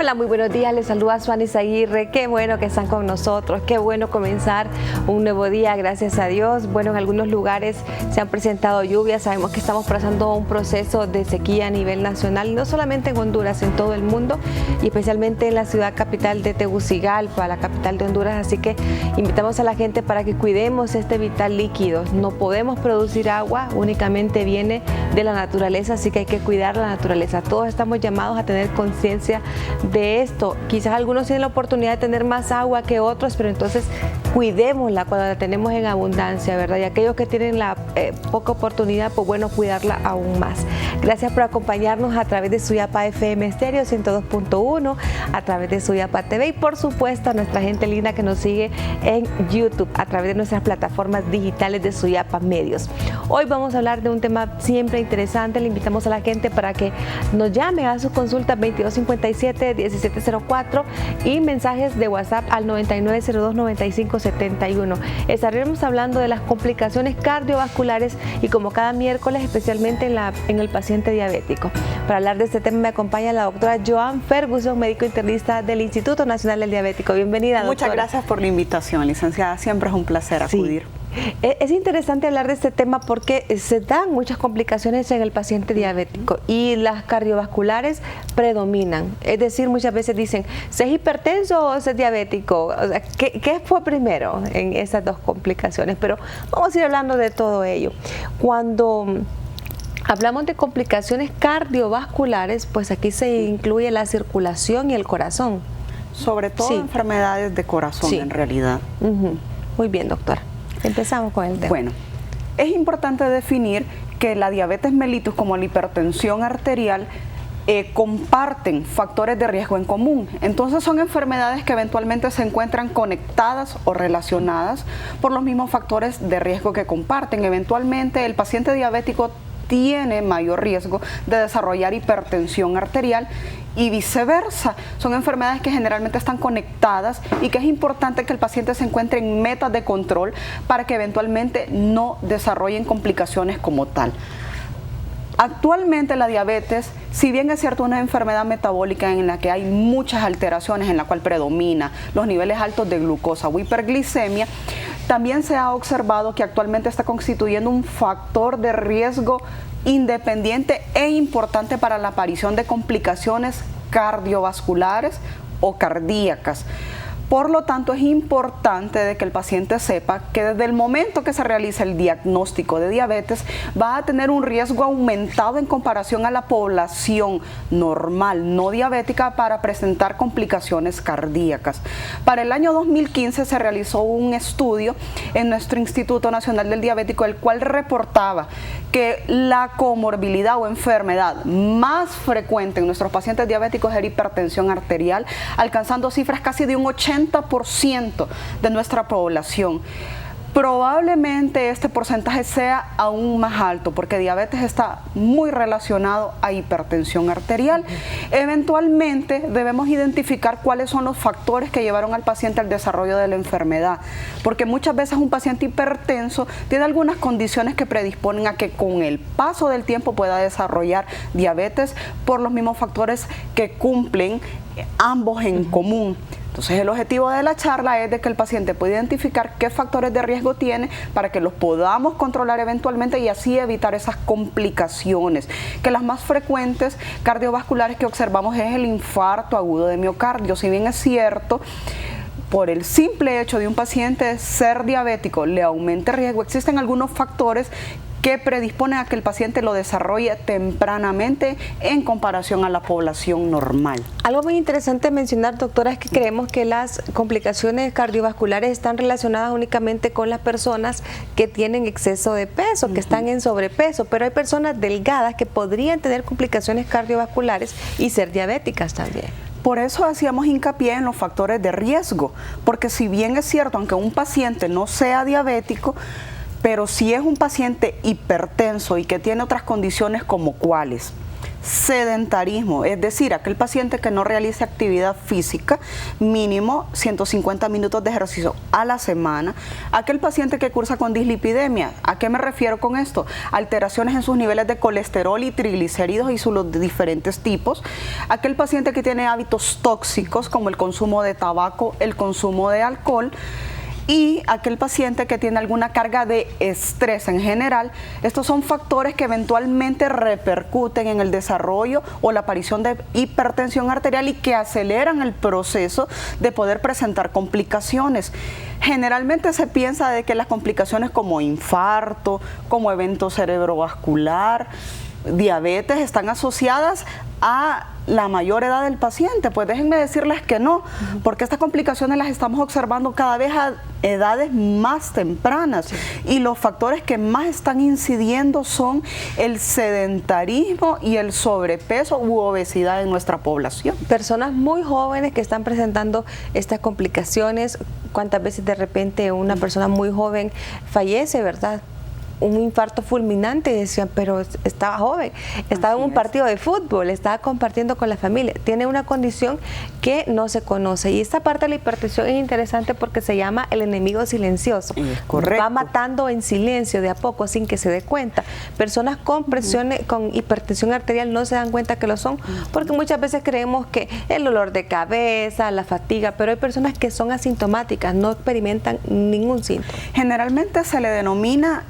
Hola, muy buenos días, les saluda Suanis Aguirre. Qué bueno que están con nosotros, qué bueno comenzar un nuevo día, gracias a Dios. Bueno, en algunos lugares se han presentado lluvias, sabemos que estamos pasando un proceso de sequía a nivel nacional, no solamente en Honduras, en todo el mundo, y especialmente en la ciudad capital de Tegucigalpa, la capital de Honduras, así que invitamos a la gente para que cuidemos este vital líquido. No podemos producir agua, únicamente viene de la naturaleza, así que hay que cuidar la naturaleza. Todos estamos llamados a tener conciencia de esto. Quizás algunos tienen la oportunidad de tener más agua que otros, pero entonces cuidémosla cuando la tenemos en abundancia, ¿verdad? Y aquellos que tienen la poca oportunidad, pues bueno, cuidarla aún más. Gracias por acompañarnos a través de Suyapa FM Estéreo 102.1, a través de Suyapa TV y por supuesto a nuestra gente linda que nos sigue en YouTube a través de nuestras plataformas digitales de Suyapa Medios. Hoy vamos a hablar de un tema siempre interesante. Le invitamos a la gente para que nos llame a sus consultas 2257-1704 y mensajes de WhatsApp al 9902-9571. Estaremos hablando de las complicaciones cardiovasculares y como cada miércoles, especialmente en el paciente diabético. Para hablar de este tema me acompaña la doctora Joan Ferguson, médico internista del Instituto Nacional del Diabético. Bienvenida, doctora. Muchas gracias por la invitación, licenciada. Siempre es un placer acudir. Sí. Es interesante hablar de este tema porque se dan muchas complicaciones en el paciente diabético y las cardiovasculares predominan. Es decir, muchas veces dicen, ¿se es hipertenso o se es diabético? O sea, ¿qué fue primero en esas dos complicaciones? Pero vamos a ir hablando de todo ello. Cuando hablamos de complicaciones cardiovasculares, pues aquí se incluye la circulación y el corazón. Sobre todo enfermedades de corazón, en realidad. Muy bien, doctora. Empezamos con el tema. Bueno, es importante definir que la diabetes mellitus como la hipertensión arterial comparten factores de riesgo en común. Entonces son enfermedades que eventualmente se encuentran conectadas o relacionadas por los mismos factores de riesgo que comparten. Eventualmente el paciente diabético tiene mayor riesgo de desarrollar hipertensión arterial y viceversa. Son enfermedades que generalmente están conectadas y que es importante que el paciente se encuentre en metas de control para que eventualmente no desarrollen complicaciones como tal. Actualmente la diabetes, si bien es cierto una enfermedad metabólica en la que hay muchas alteraciones, en la cual predomina los niveles altos de glucosa o hiperglicemia, también se ha observado que actualmente está constituyendo un factor de riesgo independiente e importante para la aparición de complicaciones cardiovasculares o cardíacas. Por lo tanto, es importante de que el paciente sepa que desde el momento que se realiza el diagnóstico de diabetes va a tener un riesgo aumentado en comparación a la población normal, no diabética, para presentar complicaciones cardíacas. Para el año 2015 se realizó un estudio en nuestro Instituto Nacional del Diabético, el cual reportaba que la comorbilidad o enfermedad más frecuente en nuestros pacientes diabéticos era hipertensión arterial, alcanzando cifras casi de un 80% de nuestra población. Probablemente este porcentaje sea aún más alto porque diabetes está muy relacionado a hipertensión arterial. Eventualmente debemos identificar cuáles son los factores que llevaron al paciente al desarrollo de la enfermedad, porque muchas veces un paciente hipertenso tiene algunas condiciones que predisponen a que con el paso del tiempo pueda desarrollar diabetes por los mismos factores que cumplen ambos en común. Entonces el objetivo de la charla es de que el paciente pueda identificar qué factores de riesgo tiene para que los podamos controlar eventualmente y así evitar esas complicaciones, que las más frecuentes cardiovasculares que observamos es el infarto agudo de miocardio. Si bien es cierto, por el simple hecho de un paciente ser diabético le aumenta el riesgo, existen algunos factores que predisponen a que el paciente lo desarrolle tempranamente en comparación a la población normal. Algo muy interesante mencionar, doctora, es que creemos que las complicaciones cardiovasculares están relacionadas únicamente con las personas que tienen exceso de peso, que están en sobrepeso, pero hay personas delgadas que podrían tener complicaciones cardiovasculares y ser diabéticas también. Por eso hacíamos hincapié en los factores de riesgo, porque si bien es cierto, aunque un paciente no sea diabético, pero si es un paciente hipertenso y que tiene otras condiciones como cuáles: sedentarismo, es decir, aquel paciente que no realice actividad física, mínimo 150 minutos de ejercicio a la semana, aquel paciente que cursa con dislipidemia. ¿A qué me refiero con esto? Alteraciones en sus niveles de colesterol y triglicéridos y sus diferentes tipos, aquel paciente que tiene hábitos tóxicos como el consumo de tabaco, el consumo de alcohol, y aquel paciente que tiene alguna carga de estrés en general. Estos son factores que eventualmente repercuten en el desarrollo o la aparición de hipertensión arterial y que aceleran el proceso de poder presentar complicaciones. Generalmente se piensa de que las complicaciones como infarto, como evento cerebrovascular, diabetes están asociadas a la mayor edad del paciente. Pues déjenme decirles que no, porque estas complicaciones las estamos observando cada vez a edades más tempranas, y los factores que más están incidiendo son el sedentarismo y el sobrepeso u obesidad en nuestra población. Personas muy jóvenes que están presentando estas complicaciones. ¿Cuántas veces de repente una persona muy joven fallece, verdad? Un infarto fulminante, y decían, pero estaba joven, estaba en un partido de fútbol, estaba compartiendo con la familia, tiene una condición que no se conoce. Y esta parte de la hipertensión es interesante porque se llama el enemigo silencioso. Correcto. Va matando en silencio de a poco sin que se dé cuenta. Personas con con hipertensión arterial no se dan cuenta que lo son, porque muchas veces creemos que el dolor de cabeza, la fatiga, pero hay personas que son asintomáticas, no experimentan ningún síntoma. Generalmente se le denomina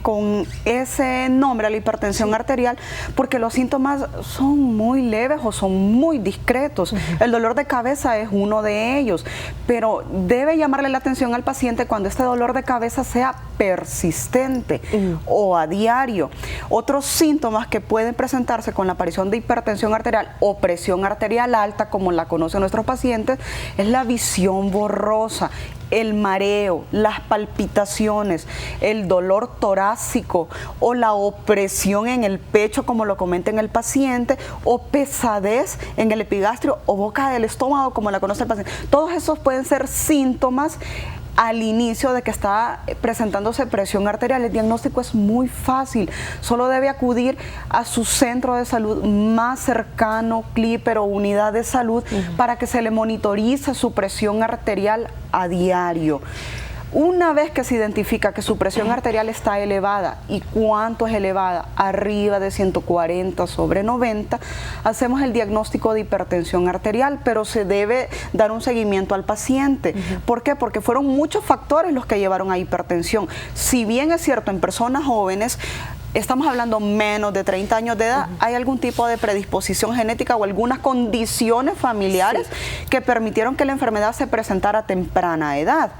con ese nombre a la hipertensión arterial porque los síntomas son muy leves o son muy discretos. El dolor de cabeza es uno de ellos, pero debe llamarle la atención al paciente cuando este dolor de cabeza sea persistente o a diario. Otros síntomas que pueden presentarse con la aparición de hipertensión arterial o presión arterial alta, como la conocen nuestros pacientes, es la visión borrosa, el mareo, las palpitaciones, el dolor torácico o la opresión en el pecho, como lo comenta en el paciente, o pesadez en el epigastrio o boca del estómago, como la conoce el paciente. Todos esos pueden ser síntomas al inicio de que está presentándose presión arterial. El diagnóstico es muy fácil, solo debe acudir a su centro de salud más cercano, CLIPER o unidad de salud, para que se le monitorice su presión arterial a diario. Una vez que se identifica que su presión arterial está elevada, ¿y cuánto es elevada? Arriba de 140/90, hacemos el diagnóstico de hipertensión arterial, pero se debe dar un seguimiento al paciente. ¿Por qué? Porque fueron muchos factores los que llevaron a hipertensión. Si bien es cierto, en personas jóvenes, estamos hablando menos de 30 años de edad, hay algún tipo de predisposición genética o algunas condiciones familiares que permitieron que la enfermedad se presentara a temprana edad.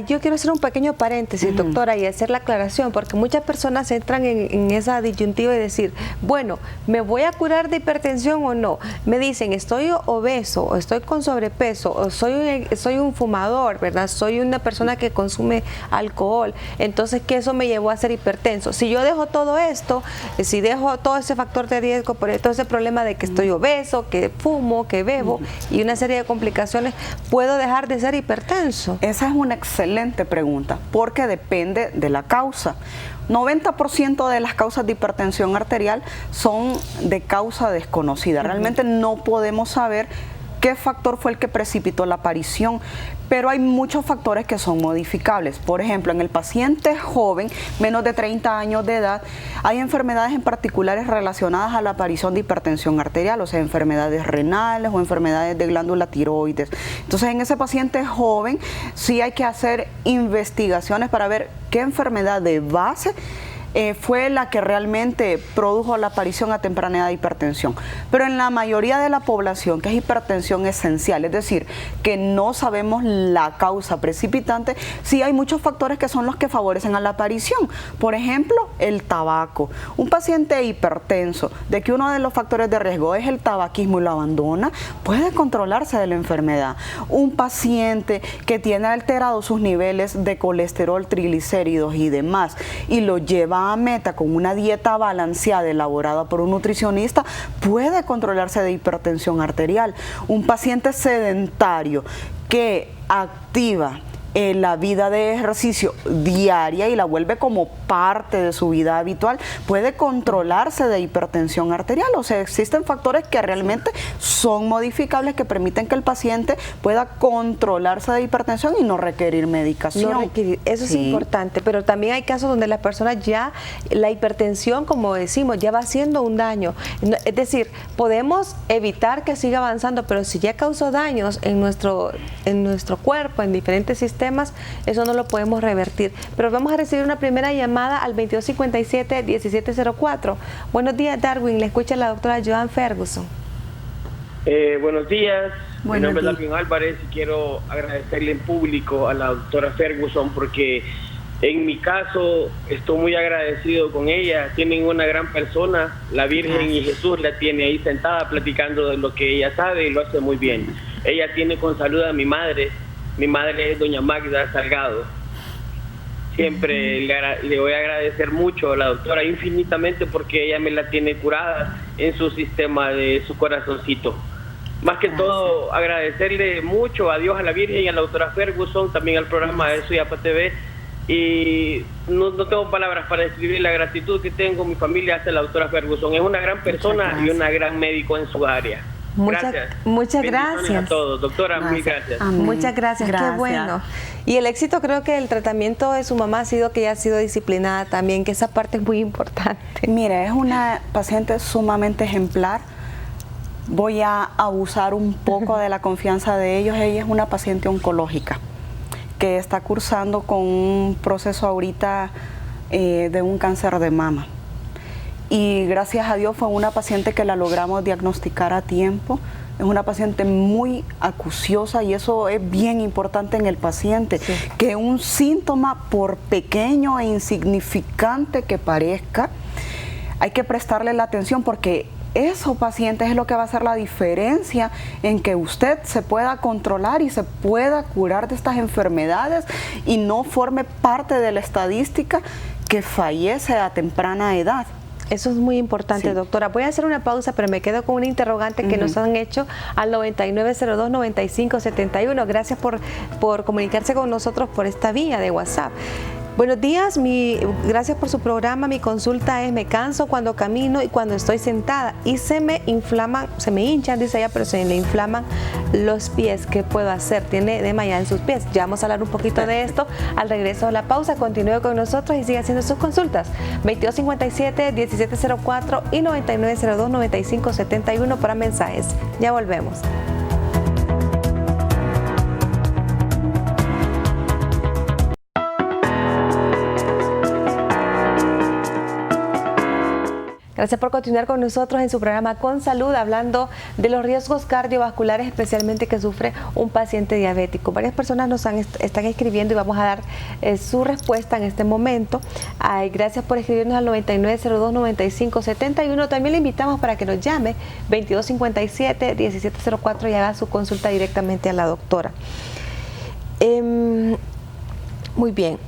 Yo quiero hacer un pequeño paréntesis, doctora, y hacer la aclaración, porque muchas personas entran en esa disyuntiva y decir, bueno, ¿me voy a curar de hipertensión o no? Me dicen, estoy obeso, o estoy con sobrepeso, o soy un fumador, ¿verdad? Soy una persona que consume alcohol, entonces, ¿qué eso me llevó a ser hipertenso? Si yo dejo todo esto, si dejo todo ese factor de riesgo, por todo ese problema de que estoy obeso, que fumo, que bebo y una serie de complicaciones, ¿puedo dejar de ser hipertenso? Esa es una excelente pregunta, porque depende de la causa. 90% de las causas de hipertensión arterial son de causa desconocida. Realmente no podemos saber qué factor fue el que precipitó la aparición, pero hay muchos factores que son modificables. Por ejemplo, en el paciente joven, menos de 30 años de edad, hay enfermedades en particulares relacionadas a la aparición de hipertensión arterial, o sea, enfermedades renales o enfermedades de glándula tiroides. Entonces, en ese paciente joven sí hay que hacer investigaciones para ver qué enfermedad de base fue la que realmente produjo la aparición a temprana edad de hipertensión. Pero en la mayoría de la población, que es hipertensión esencial, es decir, que no sabemos la causa precipitante, sí hay muchos factores que son los que favorecen a la aparición. Por ejemplo, el tabaco. Un paciente hipertenso, de que uno de los factores de riesgo es el tabaquismo y lo abandona, puede controlarse de la enfermedad. Un paciente que tiene alterados sus niveles de colesterol, triglicéridos y demás, y lo lleva a meta con una dieta balanceada elaborada por un nutricionista, puede controlarse de hipertensión arterial. Un paciente sedentario que activa la vida de ejercicio diaria y la vuelve como parte de su vida habitual, puede controlarse de hipertensión arterial. O sea, existen factores que realmente son modificables, que permiten que el paciente pueda controlarse de hipertensión y no requerir medicación. No requerir, eso es importante, pero también hay casos donde las personas ya, la hipertensión, como decimos, ya va haciendo un daño. Es decir, podemos evitar que siga avanzando, pero si ya causó daños en nuestro cuerpo, en diferentes sistemas, eso no lo podemos revertir. Pero vamos a recibir una primera llamada al 2257-1704. Buenos días, Darwin, le escucha la doctora Joan Ferguson. Buenos días, mi nombre es Darwin Álvarez y quiero agradecerle en público a la doctora Ferguson porque en mi caso estoy muy agradecido con ella. Tienen una gran persona, la Virgen y Jesús la tiene ahí sentada platicando de lo que ella sabe y lo hace muy bien. Ella tiene con salud a mi madre es doña Magda Salgado. Siempre le voy a agradecer mucho a la doctora infinitamente porque ella me la tiene curada en su sistema de su corazoncito. Más que todo, agradecerle mucho a Dios, a la Virgen y a la doctora Ferguson, también al programa de Suyapa TV. Y no tengo palabras para describir la gratitud que tengo mi familia hacia la doctora Ferguson. Es una gran persona y una gran médico en su área. Muchas gracias a todos, doctora, mil gracias. Muchas gracias, qué bueno. Y el éxito, creo que el tratamiento de su mamá ha sido que ella ha sido disciplinada también, que esa parte es muy importante. Mire, es una paciente sumamente ejemplar. Voy a abusar un poco de la confianza de ellos. Ella es una paciente oncológica que está cursando con un proceso ahorita de un cáncer de mama. Y gracias a Dios fue una paciente que la logramos diagnosticar a tiempo. Es una paciente muy acuciosa y eso es bien importante en el paciente, que un síntoma, por pequeño e insignificante que parezca, hay que prestarle la atención porque eso, pacientes, es lo que va a hacer la diferencia en que usted se pueda controlar y se pueda curar de estas enfermedades y no forme parte de la estadística que fallece a temprana edad. Eso es muy importante, doctora. Voy a hacer una pausa, pero me quedo con una interrogante que nos han hecho al 9902-9571. Gracias por comunicarse con nosotros por esta vía de WhatsApp. Buenos días, gracias por su programa. Mi consulta es: me canso cuando camino y cuando estoy sentada y se me inflaman, se me hinchan, dice ella, pero se le inflaman los pies. ¿Qué puedo hacer? Tiene edema ya en sus pies. Ya vamos a hablar un poquito de esto al regreso de la pausa. Continúe con nosotros y siga haciendo sus consultas. 2257-1704 y 9902-9571 para mensajes. Ya volvemos. Gracias por continuar con nosotros en su programa Con Salud, hablando de los riesgos cardiovasculares, especialmente que sufre un paciente diabético. Varias personas nos están escribiendo y vamos a dar su respuesta en este momento. Gracias por escribirnos al 9902-9571. También le invitamos para que nos llame 2257-1704 y haga su consulta directamente a la doctora. Muy bien,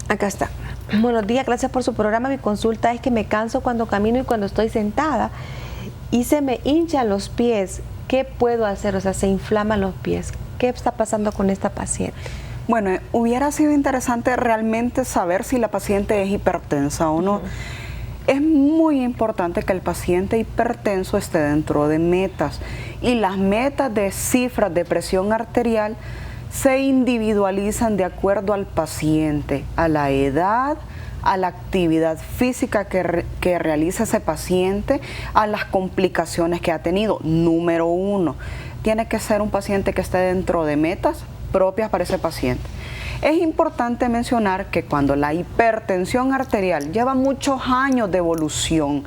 acá está. Buenos días, gracias por su programa. Mi consulta es que me canso cuando camino y cuando estoy sentada y se me hinchan los pies. ¿Qué puedo hacer? O sea, se inflaman los pies. ¿Qué está pasando con esta paciente? Bueno, hubiera sido interesante realmente saber si la paciente es hipertensa o no. Es muy importante que el paciente hipertenso esté dentro de metas, y las metas de cifras de presión arterial se individualizan de acuerdo al paciente, a la edad, a la actividad física que realiza ese paciente, a las complicaciones que ha tenido. Número 1, tiene que ser un paciente que esté dentro de metas propias para ese paciente. Es importante mencionar que cuando la hipertensión arterial lleva muchos años de evolución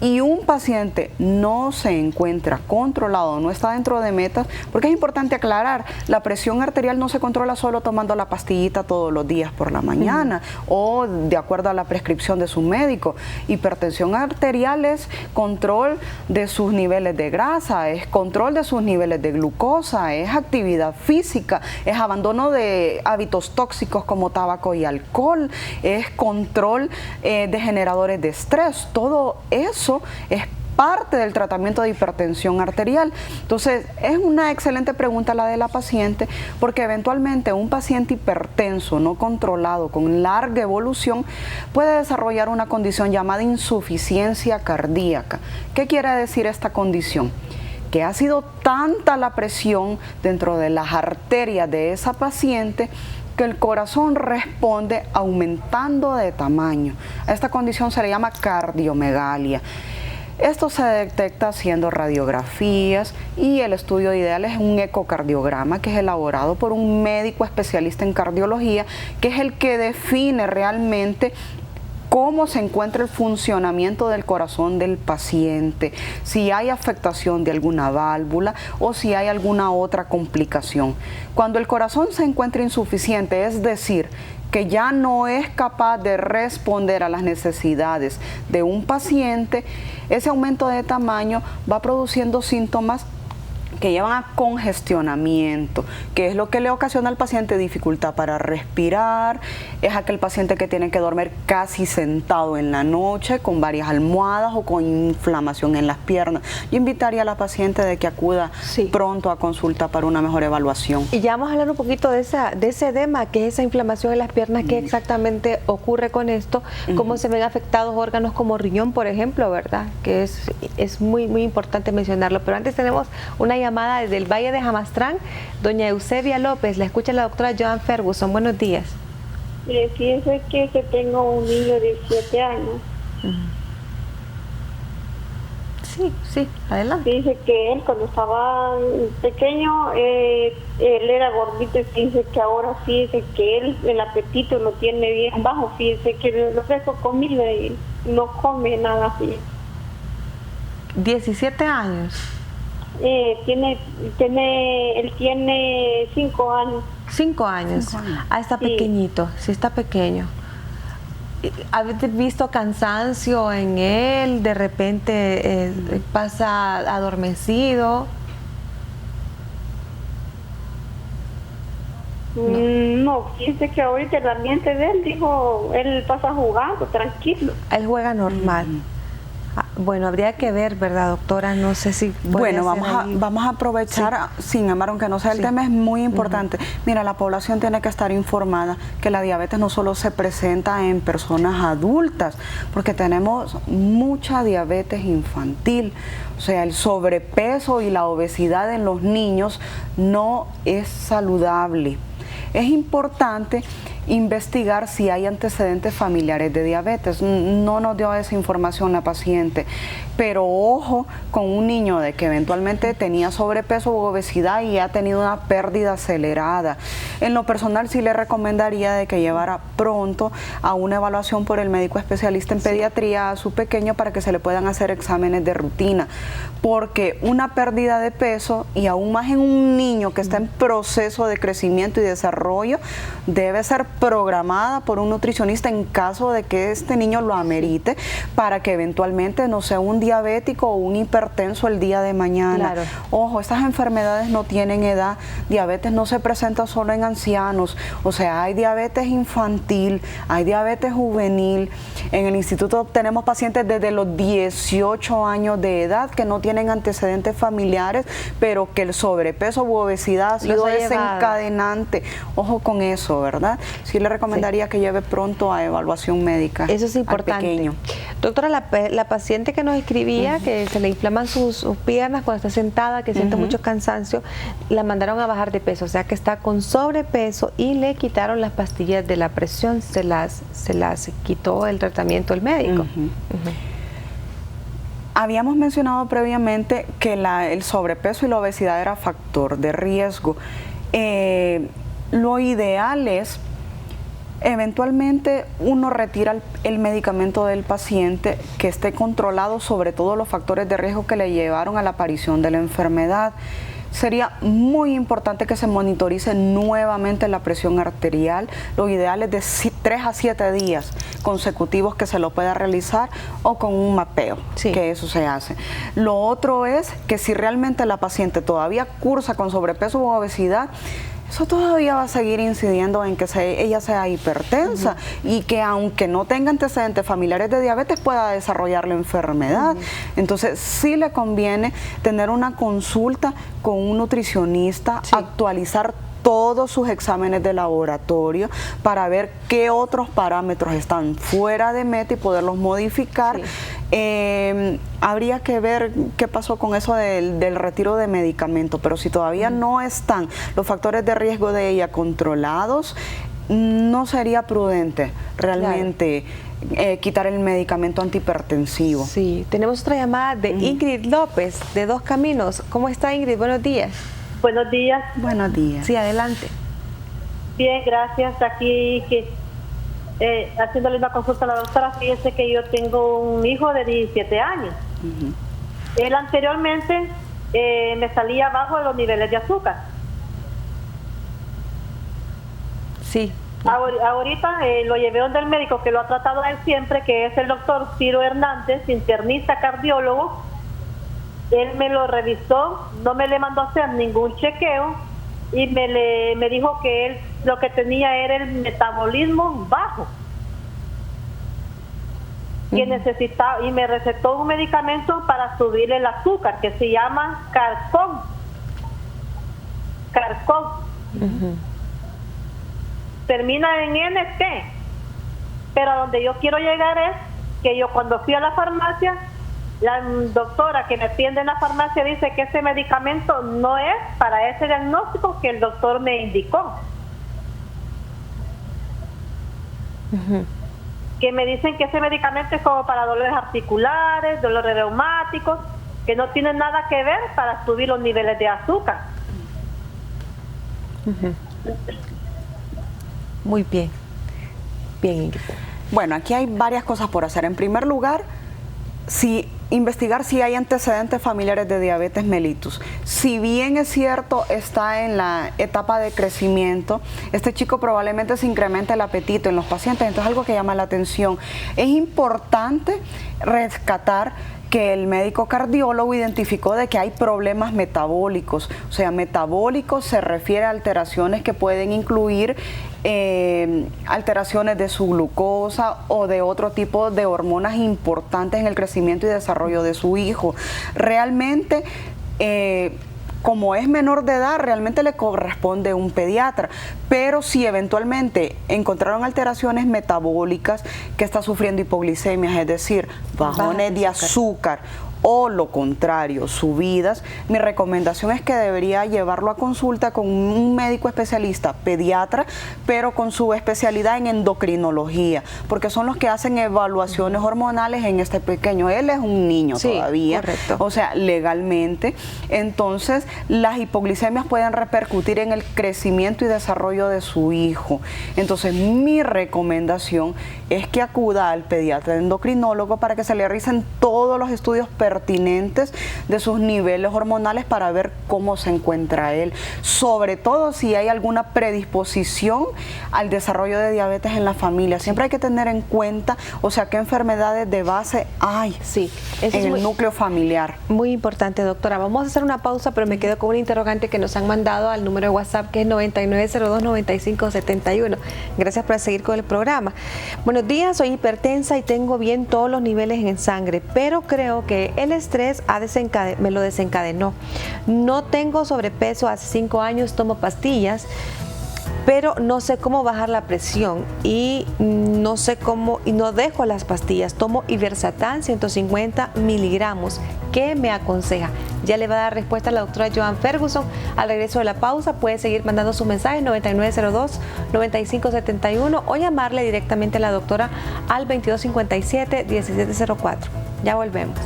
y un paciente no se encuentra controlado, no está dentro de metas, porque es importante aclarar, la presión arterial no se controla solo tomando la pastillita todos los días por la mañana o de acuerdo a la prescripción de su médico. Hipertensión arterial es control de sus niveles de grasa, es control de sus niveles de glucosa, es actividad física, es abandono de hábitos tóxicos como tabaco y alcohol, es control de generadores de estrés. Todo eso es parte del tratamiento de hipertensión arterial. Entonces, es una excelente pregunta la de la paciente, porque eventualmente un paciente hipertenso no controlado con larga evolución puede desarrollar una condición llamada insuficiencia cardíaca. ¿Qué quiere decir esta condición? Que ha sido tanta la presión dentro de las arterias de esa paciente que el corazón responde aumentando de tamaño. A esta condición se le llama cardiomegalia. Esto se detecta haciendo radiografías y el estudio ideal es un ecocardiograma que es elaborado por un médico especialista en cardiología, que es el que define realmente cómo se encuentra el funcionamiento del corazón del paciente, si hay afectación de alguna válvula o si hay alguna otra complicación. Cuando el corazón se encuentra insuficiente, es decir, que ya no es capaz de responder a las necesidades de un paciente, ese aumento de tamaño va produciendo síntomas que llevan a congestionamiento, que es lo que le ocasiona al paciente dificultad para respirar, es aquel paciente que tiene que dormir casi sentado en la noche con varias almohadas o con inflamación en las piernas. Yo invitaría a la paciente de que acuda pronto a consulta para una mejor evaluación. Y ya vamos a hablar un poquito de ese edema, que es esa inflamación en las piernas, qué exactamente ocurre con esto, cómo se ven afectados órganos como riñón, por ejemplo, ¿verdad? Que es muy importante mencionarlo. Pero antes tenemos una llamada desde el Valle de Jamastrán, doña Eusebia López. La escucha la doctora Joan Ferguson. Buenos días. Fíjese que tengo un niño de 7 años. Sí, adelante. Dice que él cuando estaba pequeño, él era gordito, y fíjese que ahora fíjese que él el apetito lo tiene bien bajo. Fíjese que le ofrezco comida y no come nada así. 17 años. Él tiene 5 años. 5 años. Ah, está pequeñito, sí está pequeño. ¿Has visto cansancio en él? ¿De repente pasa adormecido? No, fíjese que ahorita el ambiente de él, él pasa jugando tranquilo. Él juega normal. Bueno, habría que ver, ¿verdad, doctora? No sé si... Bueno, vamos a aprovechar, sin embargo, aunque no sea el tema, es muy importante. Mira, la población tiene que estar informada que la diabetes no solo se presenta en personas adultas, porque tenemos mucha diabetes infantil. O sea, el sobrepeso y la obesidad en los niños no es saludable. Es importante investigar si hay antecedentes familiares de diabetes. No nos dio esa información la paciente, pero ojo con un niño de que eventualmente tenía sobrepeso u obesidad y ha tenido una pérdida acelerada. En lo personal sí le recomendaría de que llevara pronto a una evaluación por el médico especialista en pediatría a su pequeño para que se le puedan hacer exámenes de rutina, porque una pérdida de peso, y aún más en un niño que está en proceso de crecimiento y desarrollo, debe ser programada por un nutricionista en caso de que este niño lo amerite, para que eventualmente no sea un diabético o un hipertenso el día de mañana. Claro. Ojo, estas enfermedades no tienen edad. Diabetes no se presenta solo en ancianos, o sea, hay diabetes infantil, hay diabetes juvenil. En el instituto tenemos pacientes desde los 18 años de edad que no tienen antecedentes familiares, pero que el sobrepeso u obesidad ha sido desencadenante. Ojo con eso, ¿verdad? Sí le recomendaría que lleve pronto a evaluación médica. Eso es importante. Pequeño. Doctora, la paciente que nos escribía que se le inflaman sus piernas cuando está sentada, que siente mucho cansancio, la mandaron a bajar de peso, o sea que está con sobrepeso y le quitaron las pastillas de la presión, se las quitó el tratamiento el médico. Habíamos mencionado previamente que el sobrepeso y la obesidad era factor de riesgo. Lo ideal es eventualmente uno retira el medicamento del paciente que esté controlado, sobre todo los factores de riesgo que le llevaron a la aparición de la enfermedad. Sería muy importante que se monitorice nuevamente la presión arterial. Lo ideal es de 3 a 7 días consecutivos que se lo pueda realizar, o con un mapeo, que eso se hace. Lo otro es que si realmente la paciente todavía cursa con sobrepeso u obesidad, eso todavía va a seguir incidiendo en que ella sea hipertensa y que aunque no tenga antecedentes familiares de diabetes pueda desarrollar la enfermedad. Entonces sí le conviene tener una consulta con un nutricionista, actualizar todos sus exámenes de laboratorio para ver qué otros parámetros están fuera de meta y poderlos modificar. Habría que ver qué pasó con eso del retiro de medicamentos, pero si todavía no están los factores de riesgo de ella controlados, no sería prudente realmente quitar el medicamento antihipertensivo. Sí, tenemos otra llamada de Ingrid López, de Dos Caminos. ¿Cómo está, Ingrid? Buenos días. Buenos días. Buenos días. Sí, adelante. Bien, gracias. Aquí haciéndole una consulta a la doctora, fíjese que yo tengo un hijo de 17 años. Él anteriormente me salía bajo de los niveles de azúcar. Sí. Ahorita lo llevé donde el médico que lo ha tratado a él siempre, que es el doctor Ciro Hernández, internista cardiólogo. Él me lo revisó, no me le mandó a hacer ningún chequeo y me dijo que él lo que tenía era el metabolismo bajo. Que necesitaba, y me recetó un medicamento para subir el azúcar que se llama Carcon. Termina en NT. Pero a donde yo quiero llegar es que yo cuando fui a la farmacia, la doctora que me atiende en la farmacia dice que ese medicamento no es para ese diagnóstico que el doctor me indicó. Que me dicen que ese medicamento es como para dolores articulares, dolores reumáticos, que no tiene nada que ver para subir los niveles de azúcar. Muy bien. Bien, Ingrid. Bueno, aquí hay varias cosas por hacer. En primer lugar, investigar si hay antecedentes familiares de diabetes mellitus. Si bien es cierto, está en la etapa de crecimiento, este chico probablemente se incrementa el apetito en los pacientes, entonces algo que llama la atención. Es importante rescatar que el médico cardiólogo identificó de que hay problemas metabólicos. O sea, metabólicos se refiere a alteraciones que pueden incluir alteraciones de su glucosa o de otro tipo de hormonas importantes en el crecimiento y desarrollo de su hijo. Realmente, como es menor de edad, realmente le corresponde un pediatra, pero si eventualmente encontraron alteraciones metabólicas, que está sufriendo hipoglicemias, es decir, bajones de azúcar, o lo contrario, subidas, mi recomendación es que debería llevarlo a consulta con un médico especialista, pediatra, pero con su especialidad en endocrinología, porque son los que hacen evaluaciones hormonales en este pequeño. Él es un niño todavía, correcto. O sea, legalmente. Entonces, las hipoglicemias pueden repercutir en el crecimiento y desarrollo de su hijo. Entonces, mi recomendación es que acuda al pediatra endocrinólogo para que se le realicen todos los estudios pertinentes de sus niveles hormonales para ver cómo se encuentra él, sobre todo si hay alguna predisposición al desarrollo de diabetes en la familia. Siempre hay que tener en cuenta, o sea, qué enfermedades de base hay en el núcleo familiar. Muy importante, doctora. Vamos a hacer una pausa, pero me quedo con un interrogante que nos han mandado al número de WhatsApp, que es 9902-9571. Gracias por seguir con el programa. Buenos días, soy hipertensa y tengo bien todos los niveles en sangre, pero creo que el estrés me lo desencadenó. No tengo sobrepeso, hace 5 años tomo pastillas, pero no sé cómo bajar la presión y no sé cómo, y no dejo las pastillas. Tomo Iversatán 150 miligramos. ¿Qué me aconseja? Ya le va a dar respuesta a la doctora Joan Ferguson al regreso de la pausa. Puede seguir mandando su mensaje 9902-9571 o llamarle directamente a la doctora al 2257-1704. Ya volvemos.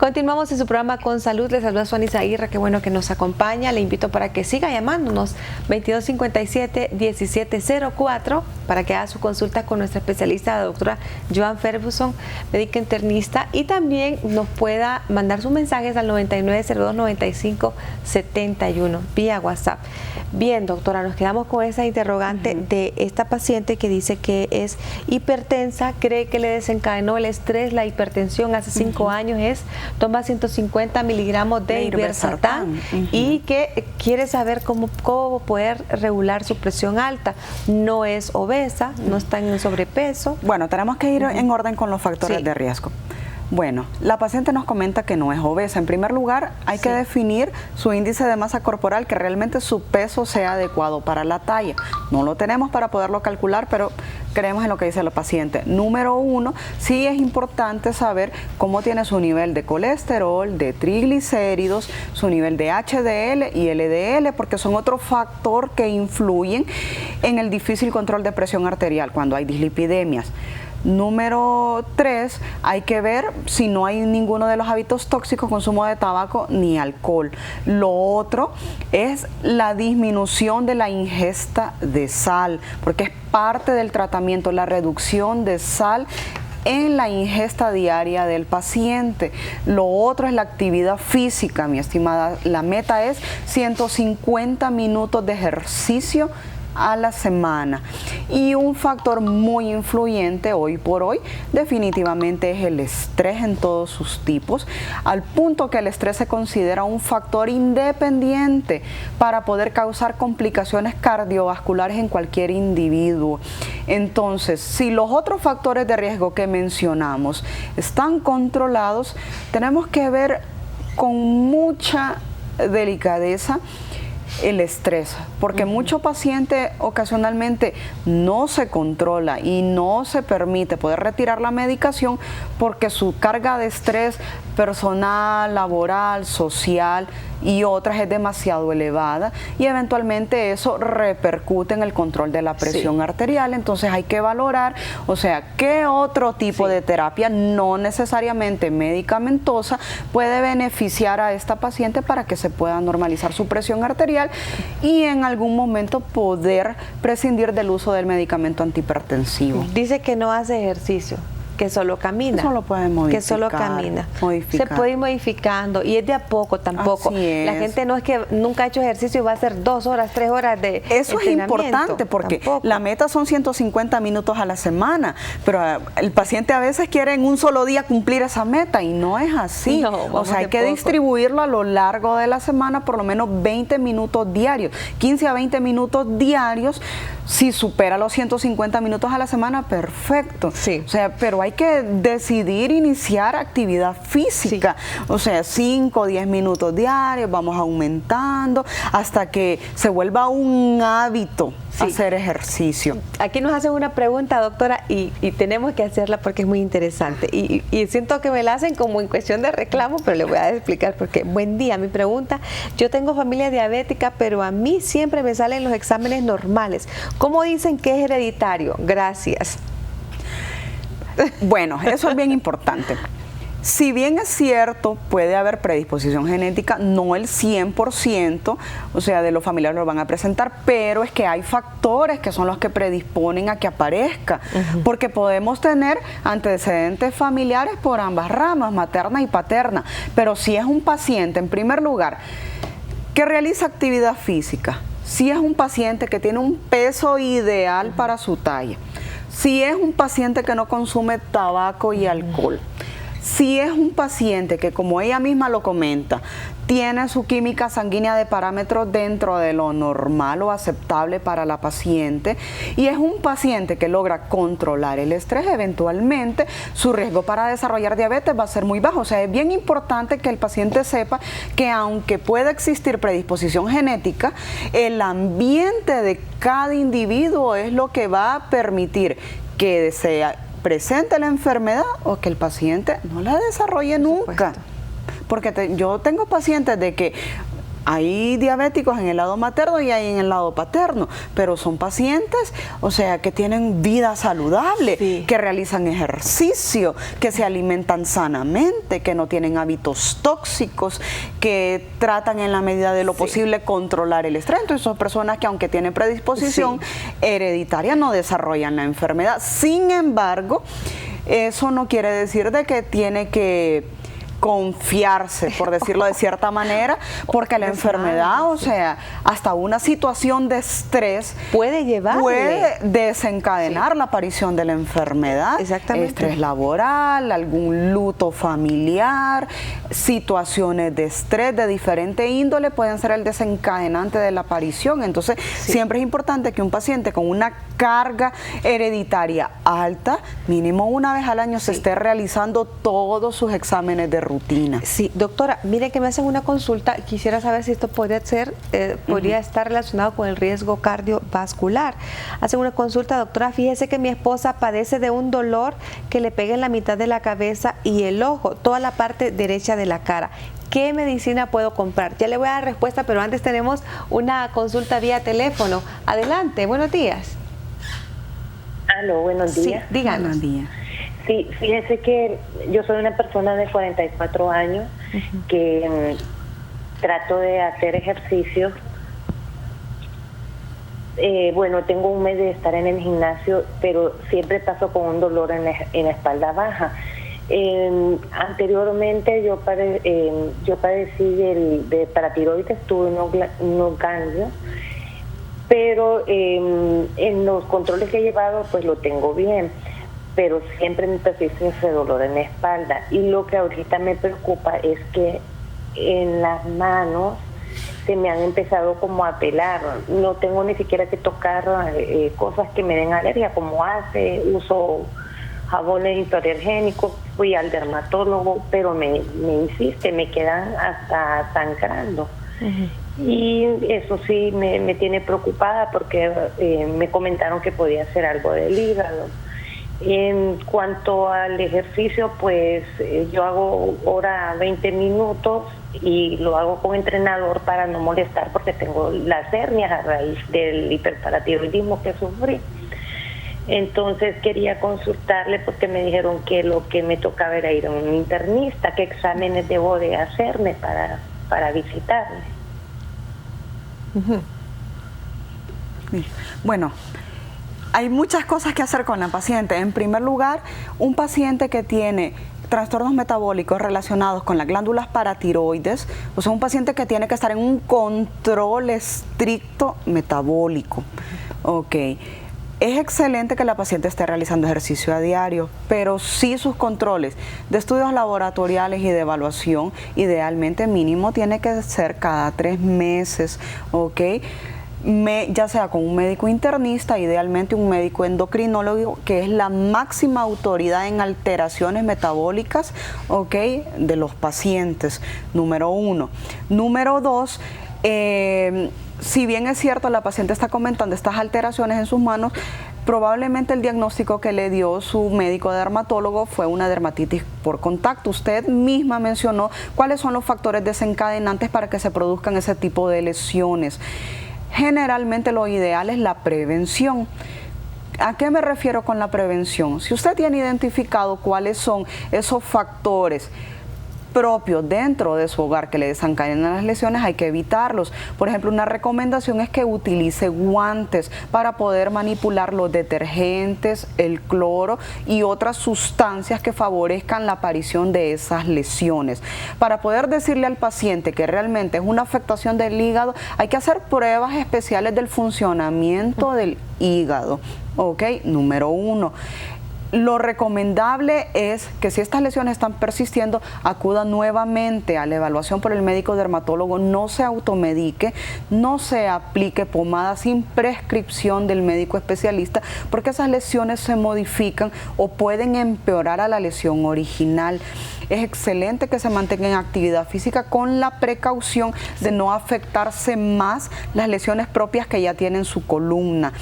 Continuamos en su programa Con Salud. Les saluda Suani Aguirre, qué bueno que nos acompaña. Le invito para que siga llamándonos 2257-1704 para que haga su consulta con nuestra especialista, la doctora Joan Ferguson, médica internista, y también nos pueda mandar sus mensajes al 9902-9571 vía WhatsApp. Bien, doctora, nos quedamos con esa interrogante de esta paciente que dice que es hipertensa, cree que le desencadenó el estrés, la hipertensión hace 5 años, toma 150 miligramos de irbesartán y que quiere saber cómo poder regular su presión alta. No es obesa, no está en sobrepeso. Bueno, tenemos que ir en orden con los factores de riesgo. Bueno, la paciente nos comenta que no es obesa. En primer lugar, hay que definir su índice de masa corporal, que realmente su peso sea adecuado para la talla. No lo tenemos para poderlo calcular, pero creemos en lo que dice la paciente. Número 1, sí es importante saber cómo tiene su nivel de colesterol, de triglicéridos, su nivel de HDL y LDL, porque son otro factor que influyen en el difícil control de presión arterial cuando hay dislipidemias. Número 3, hay que ver si no hay ninguno de los hábitos tóxicos, consumo de tabaco ni alcohol. Lo otro es la disminución de la ingesta de sal, porque es parte del tratamiento, la reducción de sal en la ingesta diaria del paciente. Lo otro es la actividad física, mi estimada. La meta es 150 minutos de ejercicio a la semana. Y un factor muy influyente hoy por hoy definitivamente es el estrés en todos sus tipos, al punto que el estrés se considera un factor independiente para poder causar complicaciones cardiovasculares en cualquier individuo. Entonces, si los otros factores de riesgo que mencionamos están controlados, tenemos que ver con mucha delicadeza el estrés, porque mucho paciente ocasionalmente no se controla y no se permite poder retirar la medicación porque su carga de estrés personal, laboral, social y otras es demasiado elevada, y eventualmente eso repercute en el control de la presión arterial. Entonces hay que valorar, o sea, qué otro tipo de terapia no necesariamente medicamentosa puede beneficiar a esta paciente para que se pueda normalizar su presión arterial y en algún momento poder prescindir del uso del medicamento antihipertensivo. Dice que no hace ejercicio, que solo camina. Eso lo puede modificar. Que solo camina. Modificar. Se puede ir modificando y es de a poco tampoco. La gente no es que nunca ha hecho ejercicio y va a hacer 2 horas, 3 horas de eso es importante porque la meta son 150 minutos a la semana, pero el paciente a veces quiere en un solo día cumplir esa meta y no es así. No, o sea, hay que distribuirlo a lo largo de la semana, por lo menos 20 minutos diarios, 15 a 20 minutos diarios. Si supera los 150 minutos a la semana, perfecto. O sea, pero hay que decidir iniciar actividad física. O sea, 5 o 10 minutos diarios, vamos aumentando hasta que se vuelva un hábito hacer ejercicio. Aquí nos hacen una pregunta, doctora, y tenemos que hacerla porque es muy interesante. Y siento que me la hacen como en cuestión de reclamo, pero le voy a explicar porque, buen día, mi pregunta, yo tengo familia diabética, pero a mí siempre me salen los exámenes normales. ¿Cómo dicen que es hereditario? Gracias. Bueno, eso es bien importante. Si bien es cierto, puede haber predisposición genética, no el 100%, o sea, de los familiares lo van a presentar, pero es que hay factores que son los que predisponen a que aparezca, porque podemos tener antecedentes familiares por ambas ramas, materna y paterna, pero si es un paciente, en primer lugar, que realiza actividad física, si es un paciente que tiene un peso ideal para su talla, si es un paciente que no consume tabaco y alcohol, si es un paciente que, como ella misma lo comenta, tiene su química sanguínea de parámetros dentro de lo normal o aceptable para la paciente, y es un paciente que logra controlar el estrés, eventualmente su riesgo para desarrollar diabetes va a ser muy bajo. O sea, es bien importante que el paciente sepa que aunque pueda existir predisposición genética, el ambiente de cada individuo es lo que va a permitir que sea presente la enfermedad o que el paciente no la desarrolle nunca. Porque yo tengo pacientes de que hay diabéticos en el lado materno y hay en el lado paterno, pero son pacientes, o sea, que tienen vida saludable, que realizan ejercicio, que se alimentan sanamente, que no tienen hábitos tóxicos, que tratan en la medida de lo posible controlar el estrés. Entonces son personas que, aunque tienen predisposición hereditaria, no desarrollan la enfermedad. Sin embargo, eso no quiere decir de que tiene que confiarse, por decirlo de cierta manera, porque la enfermedad, o sea, hasta una situación de estrés puede desencadenar la aparición de la enfermedad. Exactamente. Estrés laboral, algún luto familiar, situaciones de estrés de diferente índole pueden ser el desencadenante de la aparición. Entonces, siempre es importante que un paciente con una carga hereditaria alta, mínimo una vez al año, se esté realizando todos sus exámenes de rutina. Sí, doctora, mire que me hacen una consulta, quisiera saber si esto podría estar relacionado con el riesgo cardiovascular. Hacen una consulta, doctora, fíjese que mi esposa padece de un dolor que le pega en la mitad de la cabeza y el ojo, toda la parte derecha de la cara. ¿Qué medicina puedo comprar? Ya le voy a dar respuesta, pero antes tenemos una consulta vía teléfono. Adelante, buenos días. Aló, buenos días. Sí, díganos. Buenos días. Sí, fíjese que yo soy una persona de 44 años que trato de hacer ejercicio. Bueno, tengo un mes de estar en el gimnasio, pero siempre paso con un dolor en la espalda baja. Anteriormente yo padecí de paratiroides, tuve unos ganglios, pero en los controles que he llevado pues lo tengo bien, pero siempre me persiste ese dolor en la espalda. Y lo que ahorita me preocupa es que en las manos se me han empezado como a pelar. No tengo ni siquiera que tocar cosas que me den alergia, como uso jabones hipoalergénicos, fui al dermatólogo, pero me insiste, me quedan hasta sangrando. Y eso sí me tiene preocupada porque me comentaron que podía ser algo del hígado. En cuanto al ejercicio, pues yo hago hora 20 minutos y lo hago con entrenador para no molestar porque tengo las hernias a raíz del hiperparatiroidismo que sufrí. Entonces quería consultarle porque me dijeron que lo que me tocaba era ir a un internista. ¿Qué exámenes debo de hacerme para visitarle? Bueno, hay muchas cosas que hacer con la paciente. En primer lugar, un paciente que tiene trastornos metabólicos relacionados con las glándulas paratiroides, o sea, un paciente que tiene que estar en un control estricto metabólico. Ok. Es excelente que la paciente esté realizando ejercicio a diario, pero sí sus controles de estudios laboratoriales y de evaluación, idealmente mínimo, tiene que ser cada 3 meses, ¿ok? Ya sea con un médico internista, idealmente un médico endocrinólogo, que es la máxima autoridad en alteraciones metabólicas, ¿ok?, de los pacientes, número 1. Número 2, si bien es cierto, la paciente está comentando estas alteraciones en sus manos, probablemente el diagnóstico que le dio su médico dermatólogo fue una dermatitis por contacto. Usted misma mencionó cuáles son los factores desencadenantes para que se produzcan ese tipo de lesiones. Generalmente lo ideal es la prevención. ¿A qué me refiero con la prevención? Si usted tiene identificado cuáles son esos factores propios dentro de su hogar que le desencadenan las lesiones, hay que evitarlos. Por ejemplo, una recomendación es que utilice guantes para poder manipular los detergentes, el cloro y otras sustancias que favorezcan la aparición de esas lesiones. Para poder decirle al paciente que realmente es una afectación del hígado, hay que hacer pruebas especiales del funcionamiento del hígado. ¿Ok? Número 1. Lo recomendable es que si estas lesiones están persistiendo, acuda nuevamente a la evaluación por el médico dermatólogo, no se automedique, no se aplique pomada sin prescripción del médico especialista, porque esas lesiones se modifican o pueden empeorar a la lesión original. Es excelente que se mantenga en actividad física con la precaución de no afectarse más las lesiones propias que ya tienen su columna.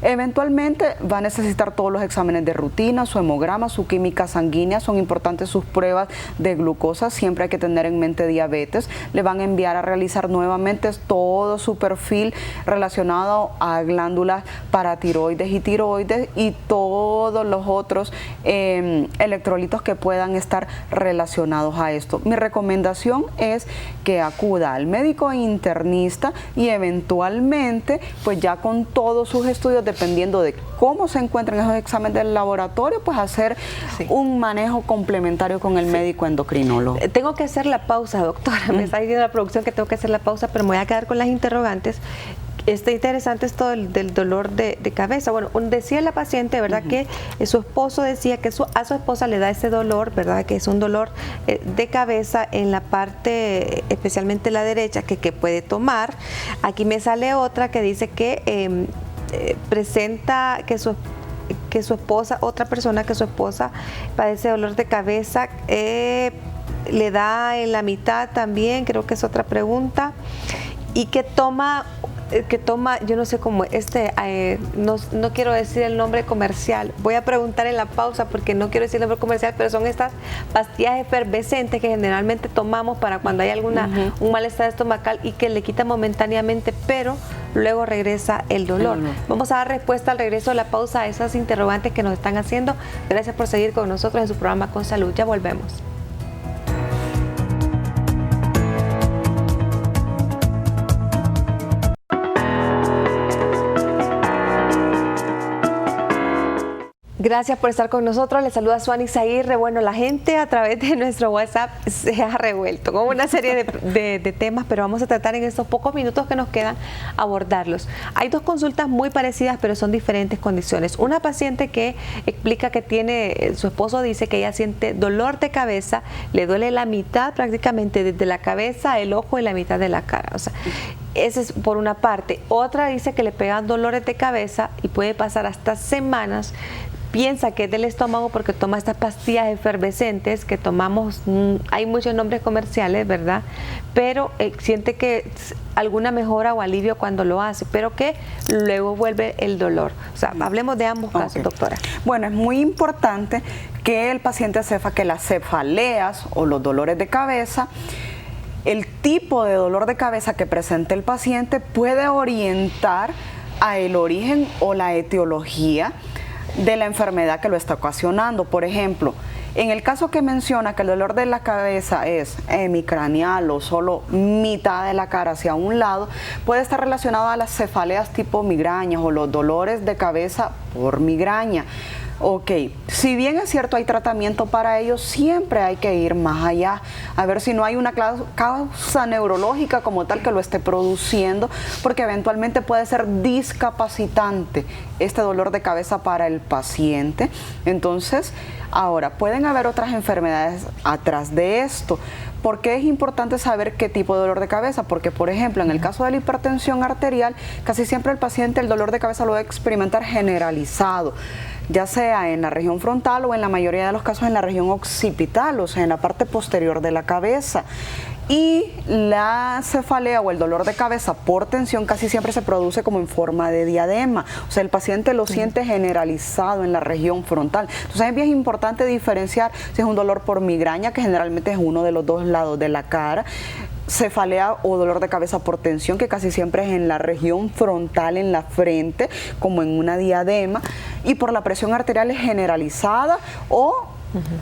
Eventualmente va a necesitar todos los exámenes de rutina, su hemograma, su química sanguínea, son importantes sus pruebas de glucosa, siempre hay que tener en mente diabetes. Le van a enviar a realizar nuevamente todo su perfil relacionado a glándulas paratiroides y tiroides y todos los otros electrolitos que puedan estar relacionados a esto. Mi recomendación es que acuda al médico internista y eventualmente, pues ya con todos sus estudios, dependiendo de cómo se encuentran esos exámenes del laboratorio, pues hacer un manejo complementario con el médico endocrinólogo. Tengo que hacer la pausa, doctora. Me está diciendo la producción que tengo que hacer la pausa, pero me voy a quedar con las interrogantes. Está interesante esto del dolor de cabeza. Bueno, decía la paciente, ¿verdad? Que su esposo decía que a su esposa le da ese dolor, ¿verdad? Que es un dolor de cabeza en la parte, especialmente la derecha, que puede tomar. Aquí me sale otra que dice que presenta que su esposa, otra persona que su esposa padece dolor de cabeza, le da en la mitad también, creo que es otra pregunta, y que toma, yo no sé cómo, no quiero decir el nombre comercial, voy a preguntar en la pausa porque no quiero decir el nombre comercial, pero son estas pastillas efervescentes que generalmente tomamos para cuando hay un malestar estomacal y que le quita momentáneamente, pero luego regresa el dolor. Vamos a dar respuesta al regreso de la pausa a esas interrogantes que nos están haciendo. Gracias por seguir con nosotros en su programa Con Salud. Ya volvemos. Gracias por estar con nosotros. Les saluda Suani Zaguirre. Bueno, la gente a través de nuestro WhatsApp se ha revuelto con una serie de temas, pero vamos a tratar en estos pocos minutos que nos quedan abordarlos. Hay dos consultas muy parecidas, pero son diferentes condiciones. Una paciente que explica que tiene, su esposo dice que ella siente dolor de cabeza, le duele la mitad prácticamente desde la cabeza, el ojo y la mitad de la cara. O sea, esa es por una parte. Otra dice que le pegan dolores de cabeza y puede pasar hasta semanas. Piensa que es del estómago porque toma estas pastillas efervescentes que tomamos, hay muchos nombres comerciales, ¿verdad? Pero siente que alguna mejora o alivio cuando lo hace, pero que luego vuelve el dolor. O sea, hablemos de ambos casos, doctora. Bueno, es muy importante que el paciente sepa que las cefaleas o los dolores de cabeza, el tipo de dolor de cabeza que presenta el paciente puede orientar a el origen o la etiología de la enfermedad que lo está ocasionando. Por ejemplo, en el caso que menciona que el dolor de la cabeza es hemicraneal o solo mitad de la cara hacia un lado, puede estar relacionado a las cefaleas tipo migrañas o los dolores de cabeza por migraña. Ok, si bien es cierto hay tratamiento para ello, siempre hay que ir más allá, a ver si no hay una causa neurológica como tal que lo esté produciendo, porque eventualmente puede ser discapacitante este dolor de cabeza para el paciente. Entonces, ahora, pueden haber otras enfermedades atrás de esto. ¿Por qué es importante saber qué tipo de dolor de cabeza? Porque, por ejemplo, en el caso de la hipertensión arterial, casi siempre el paciente el dolor de cabeza lo va a experimentar generalizado, ya sea en la región frontal o en la mayoría de los casos en la región occipital, o sea, en la parte posterior de la cabeza. Y la cefalea o el dolor de cabeza por tensión casi siempre se produce como en forma de diadema, o sea, el paciente lo siente generalizado en la región frontal. Entonces es bien importante diferenciar si es un dolor por migraña, que generalmente es uno de los dos lados de la cara, cefalea o dolor de cabeza por tensión, que casi siempre es en la región frontal, en la frente, como en una diadema, y por la presión arterial generalizada o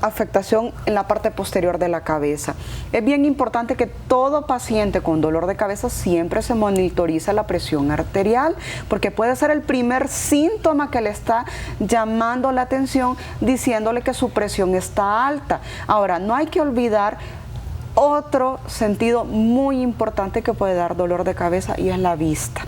afectación en la parte posterior de la cabeza. Es bien importante que todo paciente con dolor de cabeza siempre se monitoriza la presión arterial, porque puede ser el primer síntoma que le está llamando la atención, diciéndole que su presión está alta. Ahora, no hay que olvidar otro sentido muy importante que puede dar dolor de cabeza, y es la vista.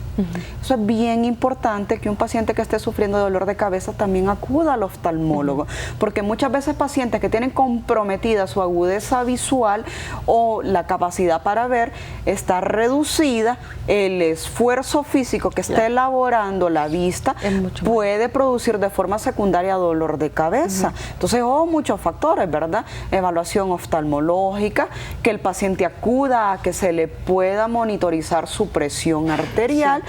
Eso es bien importante, que un paciente que esté sufriendo de dolor de cabeza también acuda al oftalmólogo, porque muchas veces pacientes que tienen comprometida su agudeza visual o la capacidad para ver está reducida, el esfuerzo físico que está elaborando la vista puede producir de forma secundaria dolor de cabeza. Entonces, muchos factores, ¿verdad? Evaluación oftalmológica, que el paciente acuda a que se le pueda monitorizar su presión arterial,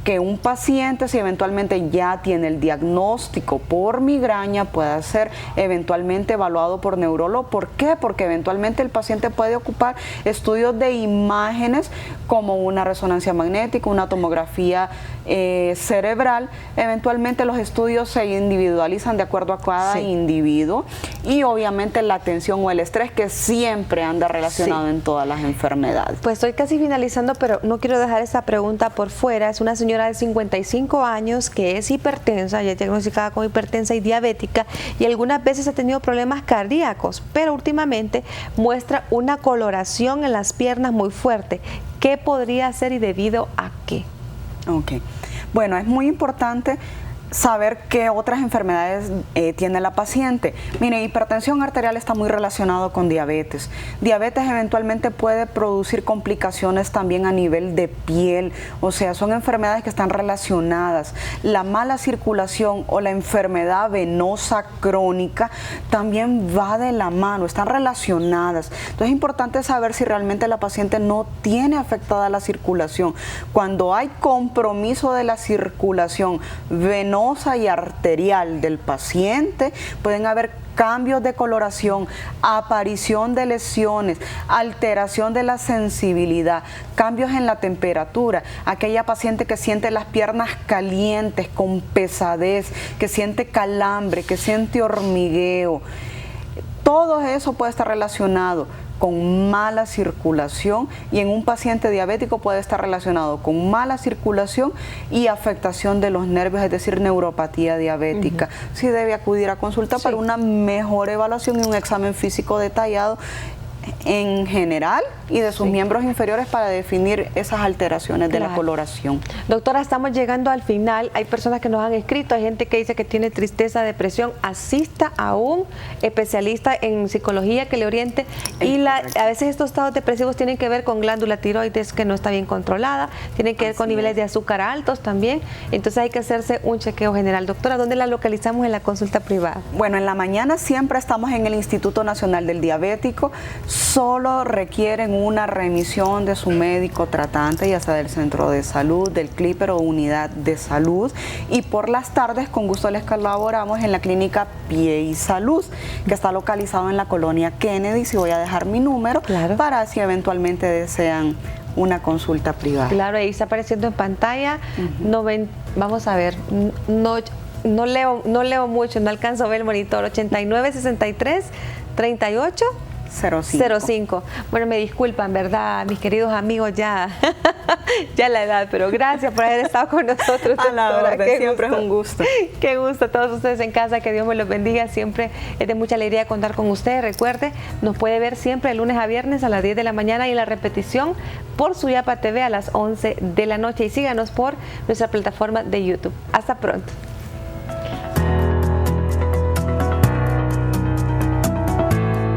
que un paciente, si eventualmente ya tiene el diagnóstico por migraña, pueda ser eventualmente evaluado por neurólogo. ¿Por qué? Porque eventualmente el paciente puede ocupar estudios de imágenes como una resonancia magnética, una tomografía cerebral. Eventualmente los estudios se individualizan de acuerdo a cada individuo, y obviamente la tensión o el estrés, que siempre anda relacionado en todas las enfermedades. Pues estoy casi finalizando, pero no quiero dejar esa pregunta por fuera. Es una señora de 55 años que es hipertensa, ya diagnosticada como hipertensa y diabética, y algunas veces ha tenido problemas cardíacos, pero últimamente muestra una coloración en las piernas muy fuerte. ¿Qué podría ser y debido a qué? Ok, bueno, es muy importante saber qué otras enfermedades tiene la paciente. Mire, hipertensión arterial está muy relacionado con diabetes. Diabetes eventualmente puede producir complicaciones también a nivel de piel, o sea, son enfermedades que están relacionadas. La mala circulación o la enfermedad venosa crónica también va de la mano, están relacionadas. Entonces es importante saber si realmente la paciente no tiene afectada la circulación. Cuando hay compromiso de la circulación venosa y arterial del paciente, pueden haber cambios de coloración, aparición de lesiones, alteración de la sensibilidad, cambios en la temperatura. Aquella paciente que siente las piernas calientes, con pesadez, que siente calambre, que siente hormigueo, todo eso puede estar relacionado con mala circulación, y en un paciente diabético puede estar relacionado con mala circulación y afectación de los nervios, es decir, neuropatía diabética. Sí debe acudir a consulta para una mejor evaluación y un examen físico detallado en general y de sus miembros inferiores para definir esas alteraciones de la coloración. Doctora, estamos llegando al final. Hay personas que nos han escrito, hay gente que dice que tiene tristeza, depresión. Asista a un especialista en psicología que le oriente, y a veces estos estados depresivos tienen que ver con glándula tiroides que no está bien controlada, tienen que ver con niveles de azúcar altos también. Entonces hay que hacerse un chequeo general. Doctora, ¿dónde la localizamos en la consulta privada? Bueno, en la mañana siempre estamos en el Instituto Nacional del Diabético. Solo requieren una remisión de su médico tratante, ya sea del centro de salud, del CLIPER o unidad de salud, y por las tardes con gusto les colaboramos en la clínica Pie y Salud, que está localizado en la colonia Kennedy. Si voy a dejar mi número para si eventualmente desean una consulta privada. Claro, ahí está apareciendo en pantalla. Vamos a ver, no leo mucho, no alcanzo a ver el monitor. 8963-38 05. Bueno, me disculpan, ¿verdad? Mis queridos amigos, ya la edad, pero gracias por haber estado con nosotros. A la orden, siempre es un gusto. Qué gusto a todos ustedes en casa, que Dios me los bendiga. Siempre es de mucha alegría contar con ustedes. Recuerde, nos puede ver siempre de lunes a viernes a las 10 de la mañana y la repetición por Suyapa TV a las 11 de la noche. Y síganos por nuestra plataforma de YouTube. Hasta pronto.